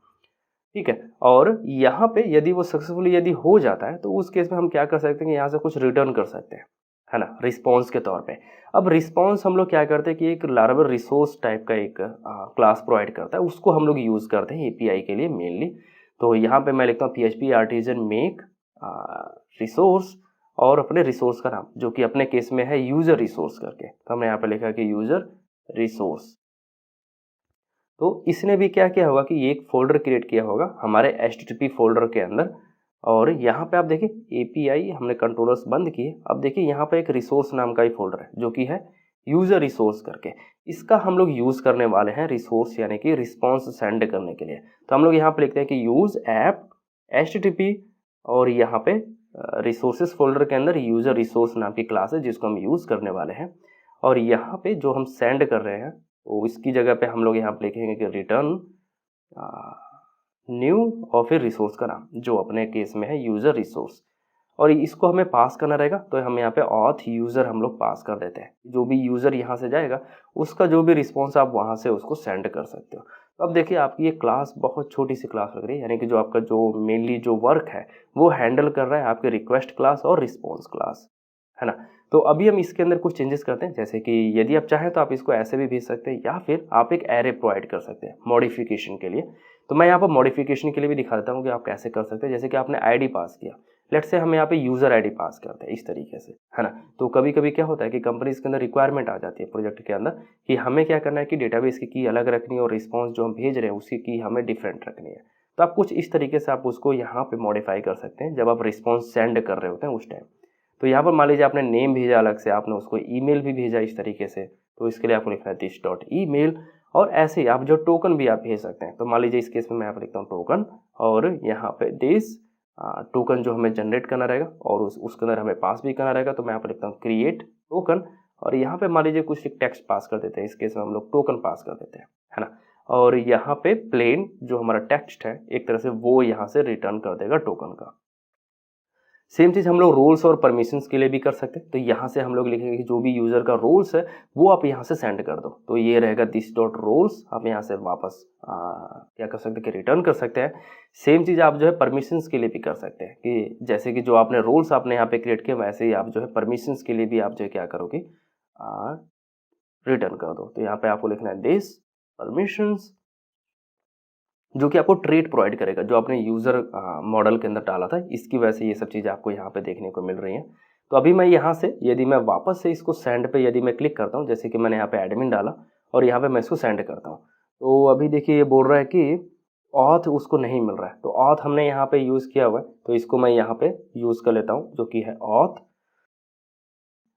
ठीक है, और यहाँ पे यदि वो सक्सेसफुली यदि हो जाता है तो उस केस में हम क्या कर सकते हैं कि यहाँ से कुछ रिटर्न कर सकते हैं, है ना, रिस्पॉन्स के तौर पे। अब रिस्पॉन्स हम लोग क्या करते हैं कि एक लारावेल रिसोर्स टाइप का एक क्लास प्रोवाइड करता है, उसको हम लोग यूज़ करते हैं API के लिए मेनली। तो यहाँ पे मैं लिखता हूँ PHP आर्टिजन मेक रिसोर्स और अपने रिसोर्स का नाम जो कि अपने केस में है यूज़र रिसोर्स करके। तो हमने यहाँ पे लिखा कि यूज़र रिसोर्स। तो इसने भी क्या किया होगा कि ये एक फोल्डर क्रिएट किया होगा हमारे HTTP फोल्डर के अंदर। और यहाँ पे आप देखिए API हमने कंट्रोलर्स बंद किए। अब देखिए यहाँ पे एक रिसोर्स नाम का ही फोल्डर है जो कि है यूज़र रिसोर्स करके। इसका हम लोग यूज़ करने वाले हैं रिसोर्स यानी कि रिस्पॉन्स सेंड करने के लिए। तो हम लोग यहाँ पे लिखते हैं कि यूज़ ऐप HTTP और यहाँ पे रिसोर्सेज फोल्डर के अंदर यूज़र रिसोर्स नाम की क्लास है जिसको हम यूज़ करने वाले हैं। और यहाँ पे जो हम सेंड कर रहे हैं तो इसकी जगह पे हम लोग यहाँ पे लिखेंगे कि रिटर्न न्यू और फिर रिसोर्स का नाम जो अपने केस में है यूज़र रिसोर्स। और इसको हमें पास करना रहेगा। तो हम यहाँ पे ऑथ यूज़र हम लोग पास कर देते हैं। जो भी यूज़र यहाँ से जाएगा उसका जो भी रिस्पॉन्स आप वहाँ से उसको सेंड कर सकते हो। तो अब देखिए आपकी ये क्लास बहुत छोटी सी क्लास लग रही है, यानी कि जो आपका जो मेनली जो वर्क है वो हैंडल कर रहा है आपके रिक्वेस्ट क्लास और रिस्पॉन्स क्लास, है ना। तो अभी हम इसके अंदर कुछ चेंजेस करते हैं, जैसे कि यदि आप चाहें तो आप इसको ऐसे भी भेज सकते हैं या फिर आप एक एरे प्रोवाइड कर सकते हैं मॉडिफिकेशन के लिए। तो मैं यहाँ पर मॉडिफिकेशन के लिए भी दिखा देता हूँ कि आप कैसे कर सकते हैं। जैसे कि आपने ID पास किया, लेट्स से हम यहाँ पे यूज़र आईडी पास करते हैं इस तरीके से, है ना। तो कभी कभी क्या होता है कि कंपनीज के अंदर रिक्वायरमेंट आ जाती है प्रोजेक्ट के अंदर कि हमें क्या करना है कि डेटाबेस की अलग रखनी है और रिस्पॉन्स जो हम भेज रहे हैं उसकी की हमें डिफरेंट रखनी है। तो आप कुछ इस तरीके से आप उसको यहाँ पे मॉडिफाई कर सकते हैं जब आप रिस्पॉन्स सेंड कर रहे होते हैं उस टाइम। तो यहाँ पर मान लीजिए आपने नेम भेजा अलग से, आपने उसको ईमेल भी भेजा इस तरीके से, तो इसके लिए आपको लिखना है दिस डॉट ईमेल। और ऐसे ही आप जो टोकन भी आप भेज सकते हैं। तो मान लीजिए इस केस में मैं यहाँ पर लिखता हूँ टोकन, और यहाँ पे दिस टोकन जो हमें जनरेट करना रहेगा और उसके अंदर हमें पास भी करना रहेगा। तो मैं यहाँ पर लिखता हूँ क्रिएट टोकन, और यहाँ पे मान लीजिए कुछ एक टेक्स्ट पास कर देते हैं, इस केस में हम लोग टोकन पास कर देते हैं, है ना। और यहाँ पे प्लेन जो हमारा टेक्स्ट है एक तरह से वो यहाँ से रिटर्न कर देगा टोकन का। सेम चीज़ हम लोग रोल्स और परमिशंस के लिए भी कर सकते हैं। तो यहाँ से हम लोग लिखेंगे कि जो भी यूज़र का रोल्स है वो आप यहाँ से सेंड कर दो। तो ये रहेगा दिस डॉट रोल्स, आप यहाँ से वापस क्या कर सकते हैं कि रिटर्न कर सकते हैं। सेम चीज़ आप जो है परमिशंस के लिए भी कर सकते हैं कि जैसे कि जो आपने रोल्स आपने यहाँ पे क्रिएट किए वैसे ही आप जो है परमिशंस के लिए भी आप जो है क्या करोगे रिटर्न कर दो। तो यहाँ पे आपको लिखना है दिस परमिशंस, जो कि आपको ट्रेट प्रोवाइड करेगा जो आपने यूज़र मॉडल के अंदर डाला था, इसकी वजह से ये सब चीज़ें आपको यहाँ पे देखने को मिल रही हैं। तो अभी मैं यहाँ से यदि मैं वापस से इसको सेंड पे यदि मैं क्लिक करता हूँ, जैसे कि मैंने यहाँ पे एडमिन डाला और यहाँ पे मैं इसको सेंड करता हूँ, तो अभी देखिए ये बोल रहा है कि ऑथ उसको नहीं मिल रहा है। तो ऑथ हमने यहाँ पे यूज़ किया हुआ है, तो इसको मैं यहाँ पे यूज़ कर लेता हूँ जो कि है ऑथ,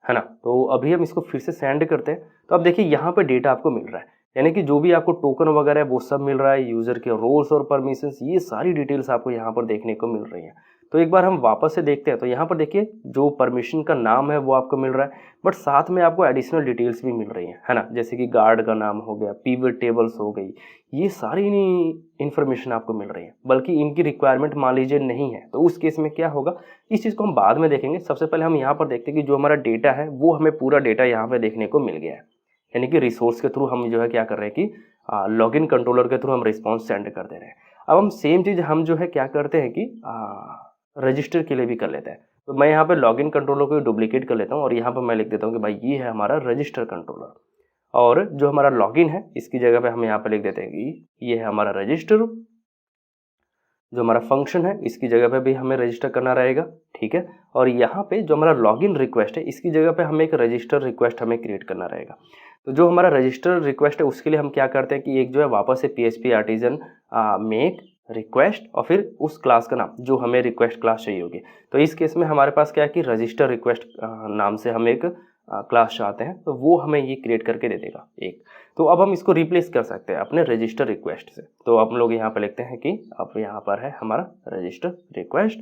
है ना। तो अभी हम इसको फिर से सेंड करते हैं। तो अब देखिए यहाँ पे डेटा आपको मिल रहा है, यानी कि जो भी आपको टोकन वगैरह है वो सब मिल रहा है, यूज़र के रोल्स और परमिशंस, ये सारी डिटेल्स आपको यहाँ पर देखने को मिल रही हैं। तो एक बार हम वापस से देखते हैं। तो यहाँ पर देखिए जो परमिशन का नाम है वो आपको मिल रहा है, बट साथ में आपको एडिशनल डिटेल्स भी मिल रही हैं, है ना। जैसे कि गार्ड का नाम हो गया, पिवट टेबल्स हो गई, ये सारी इन्फॉर्मेशन आपको मिल रही है, बल्कि इनकी रिक्वायरमेंट मान लीजिए नहीं है। तो उस केस में क्या होगा, इस चीज़ को हम बाद में देखेंगे। सबसे पहले हम यहाँ पर देखते हैं कि जो हमारा डेटा है वो हमें पूरा डेटा यहाँ पर देखने को मिल गया है, यानी कि रिसोर्स के थ्रू हम जो है क्या कर रहे हैं कि लॉगिन कंट्रोलर के थ्रू हम रिस्पॉन्स सेंड कर दे रहे हैं। अब हम सेम चीज़ हम जो है क्या करते हैं कि रजिस्टर के लिए भी कर लेते हैं। तो मैं यहाँ पे लॉगिन कंट्रोलर को डुप्लीकेट कर लेता हूँ और यहाँ पर मैं लिख देता हूँ कि भाई ये है हमारा रजिस्टर कंट्रोलर, और जो हमारा लॉगिन है इसकी जगह पे हम यहाँ पे लिख देते हैं कि ये है हमारा रजिस्टर। जो हमारा फंक्शन है इसकी जगह पे भी हमें रजिस्टर करना रहेगा, ठीक है। और यहाँ पे जो हमारा लॉगिन रिक्वेस्ट है इसकी जगह पे हमें एक रजिस्टर रिक्वेस्ट हमें क्रिएट करना रहेगा। तो जो हमारा रजिस्टर रिक्वेस्ट है उसके लिए हम क्या करते हैं कि एक जो है वापस से PHP आर्टिजन मेक रिक्वेस्ट और फिर उस क्लास का नाम जो हमें रिक्वेस्ट क्लास चाहिए होगी। तो इस केस में हमारे पास क्या है कि रजिस्टर रिक्वेस्ट नाम से हम एक क्लास चाहते हैं, तो वो हमें ये क्रिएट करके दे देगा एक। तो अब हम इसको रिप्लेस कर सकते हैं अपने रजिस्टर रिक्वेस्ट से। तो हम लोग यहाँ पर लिखते हैं कि अब यहाँ पर है हमारा रजिस्टर रिक्वेस्ट,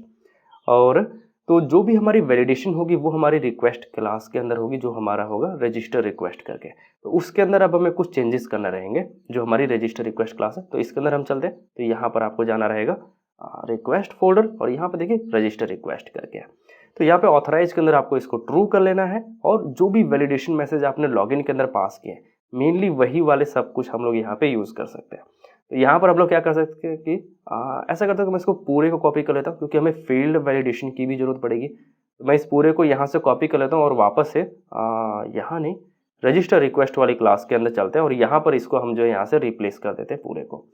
और तो जो भी हमारी वैलिडेशन होगी वो हमारी रिक्वेस्ट क्लास के अंदर होगी, जो हमारा होगा रजिस्टर रिक्वेस्ट करके। तो उसके अंदर अब हमें कुछ चेंजेस करना रहेंगे जो हमारी रजिस्टर रिक्वेस्ट क्लास है। तो इसके अंदर हम चलते हैं। तो यहाँ पर आपको जाना रहेगा रिक्वेस्ट फोल्डर, और यहाँ पर देखिए रजिस्टर रिक्वेस्ट करके। तो यहाँ पे ऑथराइज के अंदर आपको इसको ट्रू कर लेना है, और जो भी वैलिडेशन मैसेज आपने लॉगिन के अंदर पास किए मेनली वही वाले सब कुछ हम लोग यहाँ पे यूज़ कर सकते हैं। तो यहाँ पर हम लोग क्या कर सकते हैं कि ऐसा करते हैं कि मैं इसको पूरे को कॉपी कर लेता हूँ, क्योंकि हमें फील्ड वैलिडेशन की भी ज़रूरत पड़ेगी। तो मैं इस पूरे को यहाँ से कॉपी कर लेता हूँ और वापस से यहाँ नहीं रजिस्टर रिक्वेस्ट वाली क्लास के अंदर चलते हैं, और यहाँ पर इसको हम जो है यहाँ से रिप्लेस कर देते हैं पूरे को।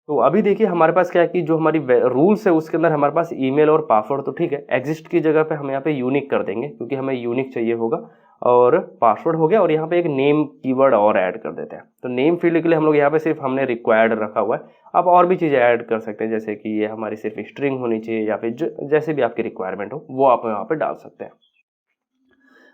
तो अभी देखिए हमारे पास क्या है कि जो हमारी रूल्स है उसके अंदर हमारे पास ईमेल और पासवर्ड तो ठीक है, एग्जिस्ट की जगह पे हम यहाँ पे यूनिक कर देंगे, क्योंकि हमें यूनिक चाहिए होगा, और पासवर्ड हो गया, और यहाँ पे एक नेम कीवर्ड और ऐड कर देते हैं। तो नेम फील्ड के लिए हम लोग यहाँ पे सिर्फ हमने रिक्वायर्ड रखा हुआ है। आप और भी चीज़ें ऐड कर सकते हैं, जैसे कि ये हमारी सिर्फ स्ट्रिंग होनी चाहिए, या फिर जैसे भी आपकी रिक्वायरमेंट हो वो आप यहाँ पे डाल सकते हैं।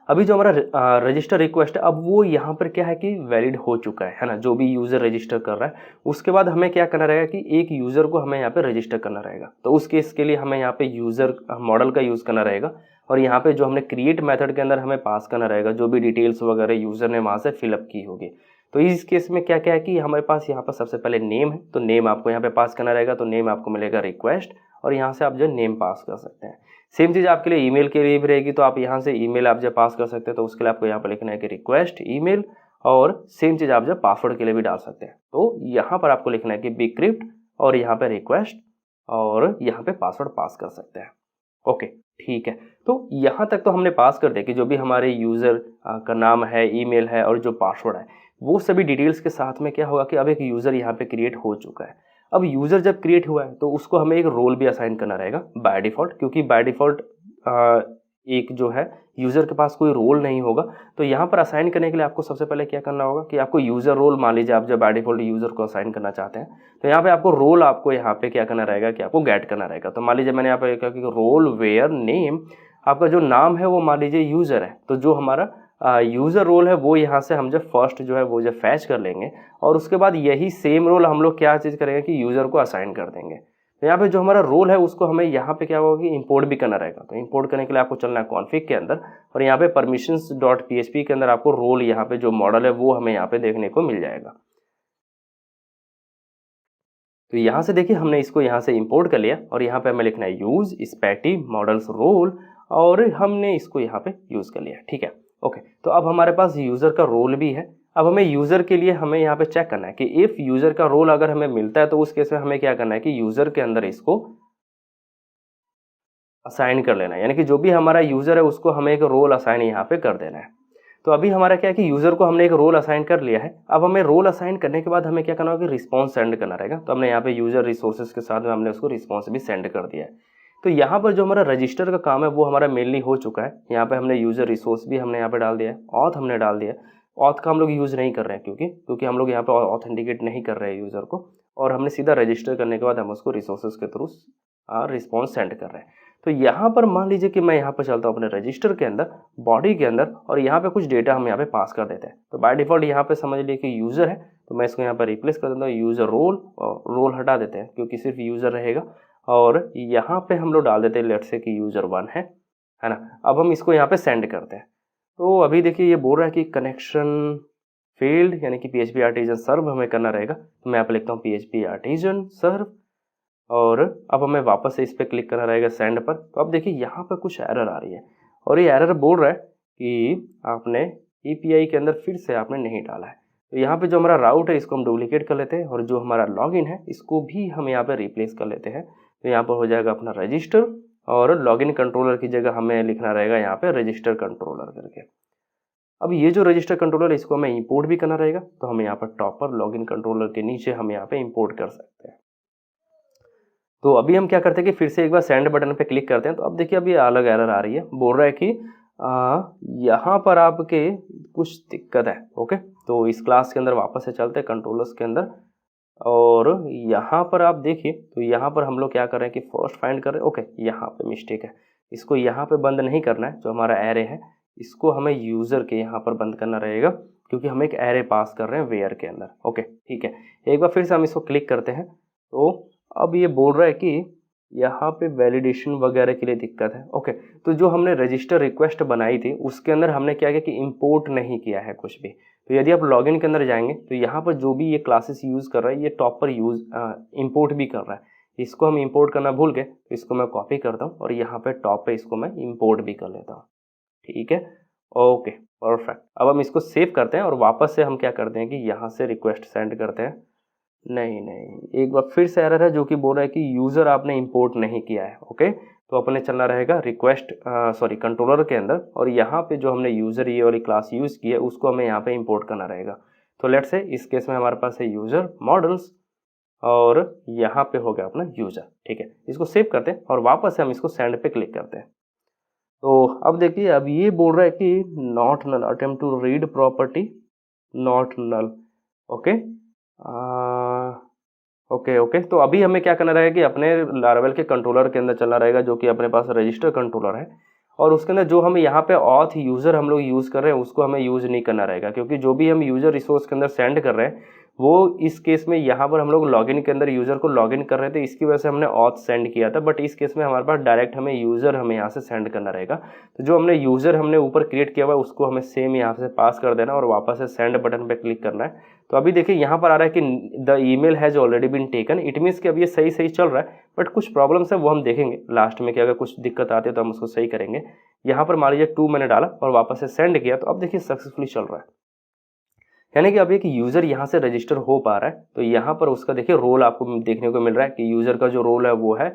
अभी जो हमारा रजिस्टर रिक्वेस्ट है अब वो यहाँ पर क्या है कि वैलिड हो चुका है ना, जो भी यूज़र रजिस्टर कर रहा है। उसके बाद हमें क्या करना रहेगा कि एक यूज़र को हमें यहाँ पे रजिस्टर करना रहेगा। तो उस केस के लिए हमें यहाँ पे यूज़र मॉडल का यूज़ करना रहेगा, और यहाँ पे जो हमने क्रिएट मेथड के अंदर हमें पास करना रहेगा जो भी डिटेल्स वगैरह यूज़र ने वहाँ से फिलअप की होगी। तो इस केस में क्या क्या है कि हमारे पास यहाँ पर सबसे पहले नेम है, तो नेम आपको यहाँ पे पास करना रहेगा। तो नेम आपको मिलेगा रिक्वेस्ट, और यहाँ से आप जो नेम पास कर सकते हैं। सेम चीज़ आपके लिए ईमेल के लिए भी रहेगी, तो आप यहाँ से ईमेल आप जब पास कर सकते हैं, तो उसके लिए आपको यहाँ पर लिखना है कि रिक्वेस्ट ईमेल, और सेम चीज़ आप जब पासवर्ड के लिए भी डाल सकते हैं। तो यहाँ पर आपको लिखना है कि बिक्रिप्ट, और यहाँ पे रिक्वेस्ट, और यहाँ पे पासवर्ड पास कर सकते हैं। ओके ठीक है। तो यहाँ तक तो हमने पास कर दिया कि जो भी हमारे यूज़र का नाम है, ईमेल है, और जो पासवर्ड है वो सभी डिटेल्स के साथ में क्या होगा कि अब एक यूज़र यहाँ पे क्रिएट हो चुका है। अब यूज़र जब क्रिएट हुआ है तो उसको हमें एक रोल भी असाइन करना रहेगा बाय डिफ़ॉल्ट, क्योंकि बाय डिफ़ॉल्ट एक जो है यूज़र के पास कोई रोल नहीं होगा। तो यहाँ पर असाइन करने के लिए आपको सबसे पहले क्या करना होगा कि आपको यूज़र रोल, मान लीजिए आप जब बाय डिफ़ॉल्ट यूज़र को असाइन करना चाहते हैं तो यहाँ पे आपको रोल आपको यहाँ पे क्या करना रहेगा कि आपको गेट करना रहेगा। तो मान लीजिए मैंने यहाँ पे कहा कि रोल वेयर नेम, आपका जो नाम है वो मान लीजिए यूज़र है, तो जो हमारा यूज़र रोल है वो यहाँ से हम जब फर्स्ट जो है वो जब फैच कर लेंगे और उसके बाद यही सेम रोल हम लोग क्या चीज़ करेंगे कि यूज़र को असाइन कर देंगे। तो यहाँ पे जो हमारा रोल है उसको हमें यहाँ पे क्या होगा कि इंपोर्ट भी करना रहेगा। तो इंपोर्ट करने के लिए आपको चलना है कॉन्फिग के अंदर और यहाँ पे permissions.php के अंदर आपको रोल यहाँ पे जो मॉडल है वो हमें यहाँ पे देखने को मिल जाएगा। तो यहाँ से देखिए हमने इसको यहाँ से इंपोर्ट कर लिया और यहाँ पे हमें लिखना है यूज स्पैटी मॉडल्स रोल और हमने इसको यहाँ पे यूज कर लिया। ठीक है, ओके। तो अब हमारे पास यूजर का रोल भी है। अब हमें यूजर के लिए हमें यहाँ पे चेक करना है कि इफ यूजर का रोल अगर हमें मिलता है तो उस केस में हमें क्या करना है कि यूजर के अंदर इसको असाइन कर लेना है, यानी कि जो भी हमारा यूजर है उसको हमें एक रोल असाइन यहाँ पे कर देना है। तो अभी हमारा क्या है कि यूजर को हमने एक रोल असाइन कर लिया है। अब हमें रोल असाइन करने के बाद हमें क्या करना होगा कि रिस्पॉन्स सेंड करना रहेगा। तो हमने यहाँ पे यूजर रिसोर्सेज के साथ में हमने उसको रिस्पॉन्स भी सेंड कर दिया है। तो यहाँ पर जो हमारा रजिस्टर का काम है वो हमारा मेनली हो चुका है। यहाँ पे हमने यूजर रिसोर्स भी हमने यहाँ पे डाल दिया है, ऑथ हमने डाल दिया है। ऑथ का हम लोग यूज़ नहीं कर रहे हैं क्योंकि हम लोग यहाँ पे ऑथेंटिकेट नहीं कर रहे हैं यूज़र को, और हमने सीधा रजिस्टर करने के बाद हम उसको रिसोर्सेज के थ्रू रिस्पॉन्स सेंड कर रहे हैं। तो यहाँ पर मान लीजिए कि मैं यहाँ पर चलता हूँ अपने रजिस्टर के अंदर, बॉडी के अंदर, और यहाँ पे कुछ डेटा हम यहाँ पे पास कर देते हैं। तो बाय डिफॉल्ट यहाँ पे समझ लीजिए कि यूज़र है, तो मैं इसको यहाँ पर रिप्लेस कर देता हूँ यूज़र रोल, और रोल हटा देते हैं क्योंकि सिर्फ यूज़र रहेगा। और यहाँ पे हम लोग डाल देते हैं लेट्स से कि यूज़र 1 है ना। अब हम इसको यहाँ पे सेंड करते हैं। तो अभी देखिए ये बोल रहा है कि कनेक्शन फील्ड यानी कि PHP आर्टिजन सर्व हमें करना रहेगा। तो मैं यहाँ पे लिखता हूँ PHP आर्टिजन सर्व, और अब हमें वापस से इस पर क्लिक करना रहेगा सेंड पर। तो अब देखिए यहाँ पर कुछ एरर आ रही है और ये एरर बोल रहा है कि आपने API के अंदर फिर से आपने नहीं डाला है। तो यहाँ पे जो हमारा राउट है इसको हम डुप्लीकेट कर लेते हैं और जो हमारा लॉगिन है इसको भी हम यहाँ पे रिप्लेस कर लेते हैं। तो यहाँ पर हो जाएगा अपना रजिस्टर, और लॉगिन कंट्रोलर की जगह हमें लिखना रहेगा यहाँ पे रजिस्टर कंट्रोलर करके। अब ये जो रजिस्टर कंट्रोलर है इसको हमें इंपोर्ट भी करना रहेगा। तो हम यहाँ पर टॉप पर लॉगिन कंट्रोलर के नीचे हम यहाँ पे इंपोर्ट कर सकते हैं। तो अभी हम क्या करते हैं कि फिर से एक बार सेंड बटन पे क्लिक करते हैं। तो अब देखिए अभी अलग एरर आ रही है, बोल रहा है कि यहाँ पर आपके कुछ दिक्कत है। ओके, तो इस क्लास के अंदर वापस से चलते हैं कंट्रोलर्स के अंदर, और यहाँ पर आप देखिए तो यहाँ पर हम लोग क्या कर रहे हैं कि फर्स्ट फाइंड कर रहे हैं। ओके, यहाँ पे मिस्टेक है, इसको यहाँ पे बंद नहीं करना है। जो हमारा एरे है इसको हमें यूज़र के यहाँ पर बंद करना रहेगा क्योंकि हम एक एरे पास कर रहे हैं वेयर के अंदर। ओके ठीक है, एक बार फिर से हम इसको क्लिक करते हैं। तो अब ये बोल रहा है कि यहाँ पे वैलिडेशन वगैरह के लिए दिक्कत है। ओके, तो जो हमने रजिस्टर रिक्वेस्ट बनाई थी उसके अंदर हमने क्या किया कि इंपोर्ट नहीं किया है कुछ भी। तो यदि आप लॉगिन के अंदर जाएंगे तो यहाँ पर जो भी ये क्लासेस यूज़ कर रहा है ये टॉप पर इंपोर्ट भी कर रहा है। इसको हम इंपोर्ट करना भूल गए, तो इसको मैं कॉपी करता हूँ और यहाँ पे टॉप पे इसको मैं इंपोर्ट भी कर लेता हूँ। ठीक है, ओके परफेक्ट। अब हम इसको सेव करते हैं और वापस से हम क्या करते हैं कि यहाँ से रिक्वेस्ट सेंड करते हैं। नहीं, एक बार फिर से एरर है जो कि बोल रहा है कि यूज़र आपने इंपोर्ट नहीं किया है। ओके, तो अपने चलना रहेगा रिक्वेस्ट कंट्रोलर के अंदर, और यहाँ पे जो हमने यूज़र ये वाली क्लास यूज़ की है उसको हमें यहाँ पे इंपोर्ट करना रहेगा। तो लेट्स से इस केस में हमारे पास है यूज़र मॉडल्स, और यहाँ पे हो गया अपना यूज़र। ठीक है, इसको सेव करते हैं और वापस से हम इसको सेंड पे क्लिक करते हैं। तो अब देखिए अब ये बोल रहा है कि not null, attempt to read property not null. Okay okay, तो अभी हमें क्या करना रहेगा कि अपने लारावेल के कंट्रोलर के अंदर चलना रहेगा जो कि अपने पास रजिस्टर कंट्रोलर है, और उसके अंदर जो हमें यहाँ पे ऑथ यूज़र हम लोग यूज़ कर रहे हैं उसको हमें यूज़ नहीं करना रहेगा, क्योंकि जो भी हम यूज़र रिसोर्स के अंदर सेंड कर रहे हैं वो इस केस में यहाँ पर हम लोग लॉगिन के अंदर यूज़र को लॉगिन कर रहे थे, इसकी वजह से हमने ऑथ सेंड किया था। बट इस केस में हमारे पास डायरेक्ट हमें यूज़र हमें यहाँ से सेंड करना रहेगा। तो जो हमने यूज़र हमने ऊपर क्रिएट किया हुआ है उसको हमें सेम यहाँ से पास कर देना और वापस से सेंड बटन पर क्लिक करना है। तो अभी देखिए यहाँ पर आ रहा है कि the email has already been taken. It means कि अब ये सही चल रहा है, बट कुछ प्रॉब्लम्स है वो हम देखेंगे लास्ट में कि अगर कुछ दिक्कत आती है तो हम उसको सही करेंगे। यहाँ पर मान लीजिए 2 मैंने डाला और वापस से सेंड किया, तो अब देखिए सक्सेसफुली चल रहा है, यानी कि अब एक यूज़र यहाँ से रजिस्टर हो पा रहा है। तो यहाँ पर उसका देखिए रोल आपको देखने को मिल रहा है कि यूज़र का जो रोल है वो है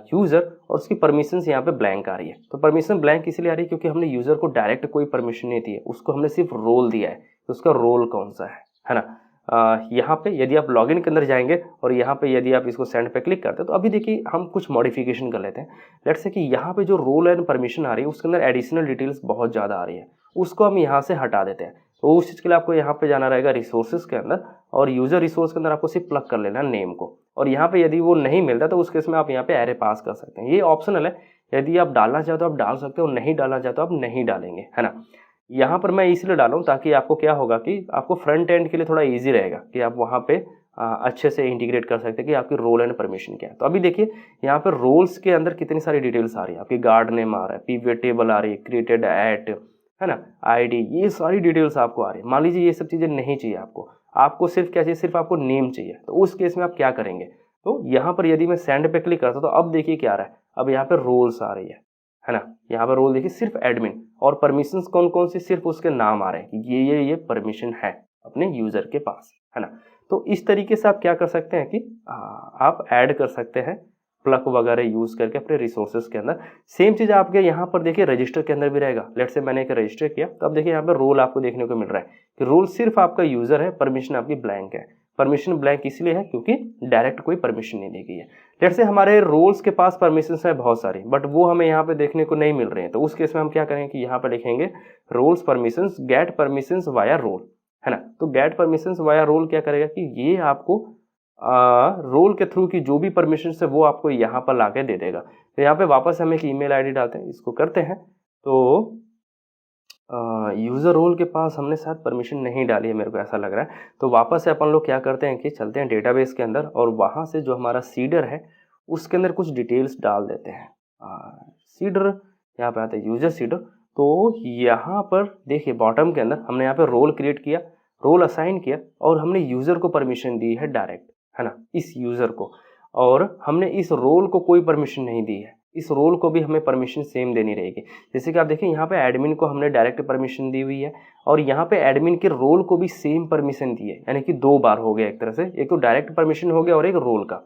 यूज़र, और उसकी परमिशंस यहाँ पे ब्लैंक आ रही है। तो परमिशन ब्लैंक इसलिए आ रही है क्योंकि हमने यूज़र को डायरेक्ट कोई परमिशन नहीं दी है, उसको हमने सिर्फ रोल दिया है। तो उसका रोल कौन सा है ना। यहाँ पे यदि आप लॉगिन के अंदर जाएंगे और यहाँ पे यदि आप इसको सेंड पे क्लिक करते हैं तो अभी देखिए हम कुछ मॉडिफिकेशन कर लेते हैं। लेट्स से कि यहाँ पे जो रोल एंड परमिशन आ रही है उसके अंदर एडिशनल डिटेल्स बहुत ज़्यादा आ रही है, उसको हम यहाँ से हटा देते हैं। तो उस चीज़ के लिए आपको यहाँ पे जाना रहेगा रिसोर्सेज के अंदर और यूज़र रिसोर्स के अंदर आपको सिर्फ प्लग कर लेना नेम को, और यहाँ पे यदि वो नहीं मिलता तो उस केस में आप यहाँ पे एरे पास कर सकते हैं। ये ऑप्शनल है, यदि आप डालना चाहते हो आप डाल सकते हो, नहीं डालना चाहते हो आप नहीं डालेंगे, है ना। यहाँ पर मैं इसलिए डाला हूँ ताकि आपको क्या होगा कि आपको फ्रंट एंड के लिए थोड़ा ईजी रहेगा कि आप वहाँ पे अच्छे से इंटीग्रेट कर सकते हैं कि आपकी रोल एंड परमिशन क्या है। तो अभी देखिए यहाँ पर रोल्स के अंदर कितनी सारी डिटेल्स आ रही है, आपकी गार्ड नेम आ रहा है, पिवट टेबल आ रही है, क्रिएटेड एट, है ना, आईडी, ये सारी डिटेल्स आपको आ रही है। मान लीजिए ये सब चीज़ें नहीं चाहिए आपको सिर्फ क्या चाहिए, सिर्फ आपको नेम चाहिए। तो उस केस में आप क्या करेंगे, तो यहाँ पर यदि मैं सेंड पे क्लिक करता हूँ तो अब देखिए क्या आ रहा है, अब यहाँ पर रोल्स आ रही है ना। यहाँ पर रोल देखिए सिर्फ एडमिन, और परमिशंस कौन कौन सी, सिर्फ उसके नाम आ रहे हैं कि ये परमिशन है अपने यूजर के पास, है ना। तो इस तरीके से आप क्या कर सकते हैं कि आप ऐड कर सकते हैं प्लग वगैरह यूज करके अपने रिसोर्सेज के अंदर। सेम चीज आपके यहाँ पर देखिए रजिस्टर के अंदर भी रहेगा। लेट्स से मैंने एक रजिस्टर किया तो अब देखिए यहाँ पर रोल आपको देखने को मिल रहा है कि रोल सिर्फ आपका यूजर है, परमिशन आपकी ब्लैंक है। परमिशन ब्लैंक इसलिए है क्योंकि डायरेक्ट कोई परमिशन नहीं दी गई है। लेट्स से हमारे रोल्स के पास परमिशन है बहुत सारी, बट वो हमें यहाँ पे देखने को नहीं मिल रहे हैं। तो उस केस में हम क्या करेंगे कि यहाँ पे लिखेंगे roles permissions get permissions via role, है ना। तो गेट परमिशंस वाया रोल क्या करेगा कि ये आपको रोल के थ्रू की जो भी परमिशन है वो आपको यहाँ पर लाके दे देगा। तो यहाँ पे वापस हम एक ईमेल आईडी डालते हैं, इसको करते हैं। तो यूज़र रोल के पास हमने शायद परमिशन नहीं डाली है, मेरे को ऐसा लग रहा है। तो वापस से अपन लोग क्या करते हैं कि चलते हैं डेटाबेस के अंदर और वहाँ से जो हमारा सीडर है उसके अंदर कुछ डिटेल्स डाल देते हैं। सीडर यहाँ पे आता है यूजर सीडर। तो यहाँ पर देखिए बॉटम के अंदर हमने यहाँ पे रोल क्रिएट किया, रोल असाइन किया और हमने यूज़र को परमिशन दी है डायरेक्ट, है ना, इस यूज़र को। और हमने इस रोल को कोई परमिशन नहीं दी है, इस रोल को भी हमें परमिशन सेम देनी रहेगी। जैसे कि आप देखिए यहाँ पे एडमिन को हमने डायरेक्ट परमिशन दी हुई है और यहाँ पे एडमिन के रोल को भी सेम परमिशन दी है, यानी कि दो बार हो गया एक तरह से, एक तो डायरेक्ट परमिशन हो गया और एक रोल का।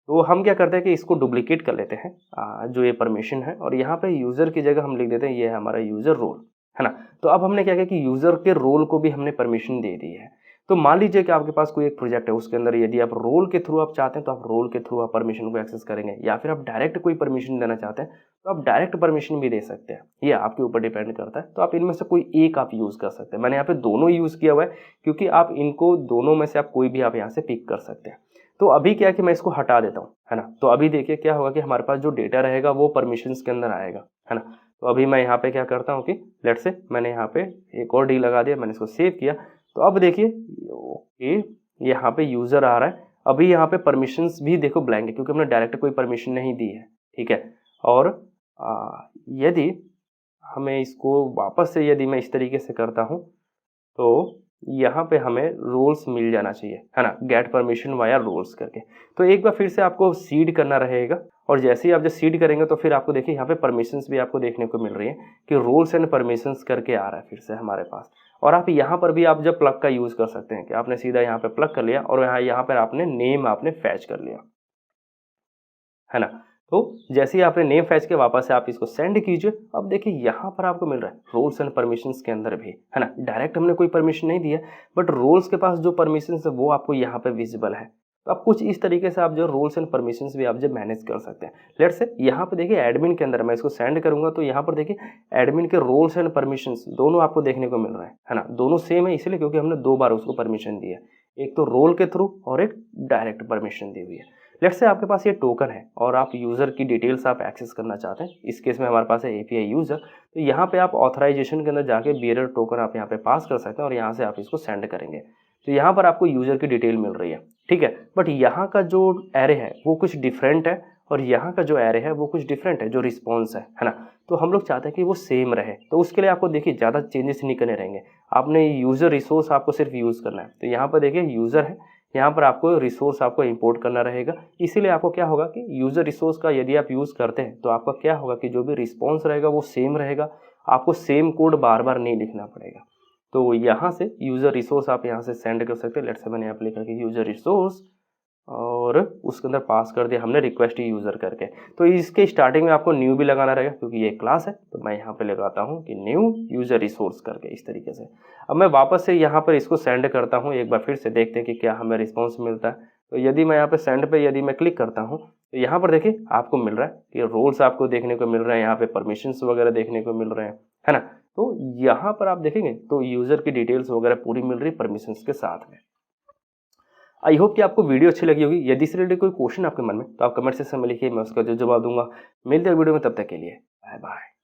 तो हम क्या करते हैं कि इसको डुप्लीकेट कर लेते हैं जो ये परमिशन है, और यहाँ पे यूज़र की जगह हम लिख देते हैं ये है हमारा यूज़र रोल, है ना। तो अब हमने क्या किया कि यूज़र के रोल को भी हमने परमिशन दे दी है। तो मान लीजिए कि आपके पास कोई एक प्रोजेक्ट है, उसके अंदर यदि आप रोल के थ्रू आप चाहते हैं तो आप रोल के थ्रू आप परमिशन को एक्सेस करेंगे, या फिर आप डायरेक्ट कोई परमिशन देना चाहते हैं तो आप डायरेक्ट परमिशन भी दे सकते हैं। ये आपके ऊपर डिपेंड करता है। तो आप इनमें से कोई एक आप यूज़ कर सकते हैं। मैंने यहाँ पे दोनों यूज़ किया हुआ है क्योंकि आप इनको दोनों में से आप कोई भी आप यहाँ से पिक कर सकते हैं। तो अभी क्या है कि मैं इसको हटा देता हूँ, है ना। तो अभी देखिए क्या होगा कि हमारे पास जो डेटा रहेगा वो परमिशंस के अंदर आएगा, है ना। तो अभी मैं यहाँ पे क्या करता हूँ कि लेट्स से मैंने यहाँ पे एक और डी लगा दिया, मैंने इसको सेव किया। तो अब देखिए ओके यहाँ पे यूज़र आ रहा है। अभी यहाँ पे परमिशंस भी देखो ब्लैंक है क्योंकि हमने डायरेक्ट कोई परमिशन नहीं दी है, ठीक है। और यदि हमें इसको वापस से यदि मैं इस तरीके से करता हूँ तो यहाँ पे हमें रोल्स मिल जाना चाहिए, है ना, गेट परमिशन वाया रोल्स करके। तो एक बार फिर से आपको सीड करना रहेगा और जैसे ही आप जब सीड करेंगे तो फिर आपको देखिए यहाँ पे परमिशंस भी आपको देखने को मिल रही है कि रोल्स एंड परमिशंस करके आ रहा है फिर से हमारे पास। और आप यहाँ पर भी आप जब प्लग का यूज़ कर सकते हैं कि आपने सीधा यहाँ पे प्लग कर लिया और यहाँ पर आपने नेम आपने फैच कर लिया, है ना। तो जैसे ही आपने नेम फैच के वापस से आप इसको सेंड कीजिए। अब देखिए यहाँ पर आपको मिल रहा है रोल्स एंड परमिशंस के अंदर भी, है ना। डायरेक्ट हमने कोई परमिशन नहीं दिया बट रोल्स के पास जो परमिशंस है वो आपको यहाँ पे विजिबल है। तो आप कुछ इस तरीके से आप जो रोल्स एंड परमिशंस भी आप जब मैनेज कर सकते हैं। लेट्स से यहाँ पे देखिए एडमिन के अंदर मैं इसको सेंड करूंगा तो यहाँ पर देखिए एडमिन के रोल्स एंड परमिशंस दोनों आपको देखने को मिल रहा है ना। दोनों सेम है इसलिए क्योंकि हमने दो बार उसको परमिशन दी है, एक तो रोल के थ्रू और एक डायरेक्ट परमिशन दी हुई है। लेट्स से आपके पास ये टोकन है और आप यूज़र की डिटेल्स आप एक्सेस करना चाहते हैं। इस केस में हमारे पास है एपीआई यूज़र। तो यहाँ पे आप ऑथराइजेशन के अंदर जाके बियरर टोकन आप यहाँ पे पास कर सकते हैं और यहाँ से आप इसको सेंड करेंगे। तो यहाँ पर आपको यूज़र की डिटेल मिल रही है, ठीक है। बट यहाँ का जो एरे है वो कुछ डिफरेंट है और यहाँ का जो एरे है वो कुछ डिफरेंट है, जो रिस्पॉन्स है ना। तो हम लोग चाहते हैं कि वो सेम रहे। तो उसके लिए आपको देखिए ज़्यादा चेंजेस नहीं करने रहेंगे, आपने यूज़र रिसोर्स आपको सिर्फ यूज़ करना है। तो यहाँ पर देखिए यूज़र है, यहाँ पर आपको रिसोर्स आपको इंपोर्ट करना रहेगा। इसीलिए आपको क्या होगा कि यूज़र रिसोर्स का यदि आप यूज़ करते हैं तो आपका क्या होगा कि जो भी रिस्पॉन्स रहेगा वो सेम रहेगा, आपको सेम कोड बार बार नहीं लिखना पड़ेगा। तो यहाँ से यूज़र रिसोर्स आप यहाँ से सेंड कर सकते हैं। लेट्स से मैंने यहाँ पे लिखा कि यूज़र रिसोर्स और उसके अंदर पास कर दिया हमने रिक्वेस्ट यूज़र करके। तो इसके स्टार्टिंग में आपको न्यू भी लगाना रहेगा क्योंकि ये क्लास है, तो मैं यहाँ पे लगाता हूँ कि न्यू यूज़र रिसोर्स करके इस तरीके से। अब मैं वापस से यहाँ पर इसको सेंड करता हूँ, एक बार फिर से देखते हैं कि क्या हमें रिस्पॉन्स मिलता है। तो यदि मैं यहाँ पे सेंड पे यदि मैं क्लिक करता हूँ तो यहाँ पर देखिए आपको मिल रहा है कि रोल्स आपको देखने को मिल रहे हैं, यहाँ पे परमिशंस वगैरह देखने को मिल रहे हैं, है ना। तो यहाँ पर आप देखेंगे तो यूज़र की डिटेल्स वगैरह पूरी मिल रही है परमिशंस के साथ में। आई होप कि आपको वीडियो अच्छी लगी होगी। यदि इससे रिलेटेड कोई क्वेश्चन आपके मन में तो आप कमेंट सेक्शन में लिखिए, मैं उसका जो जवाब दूंगा। मिलते हैं वीडियो में, तब तक के लिए बाय बाय।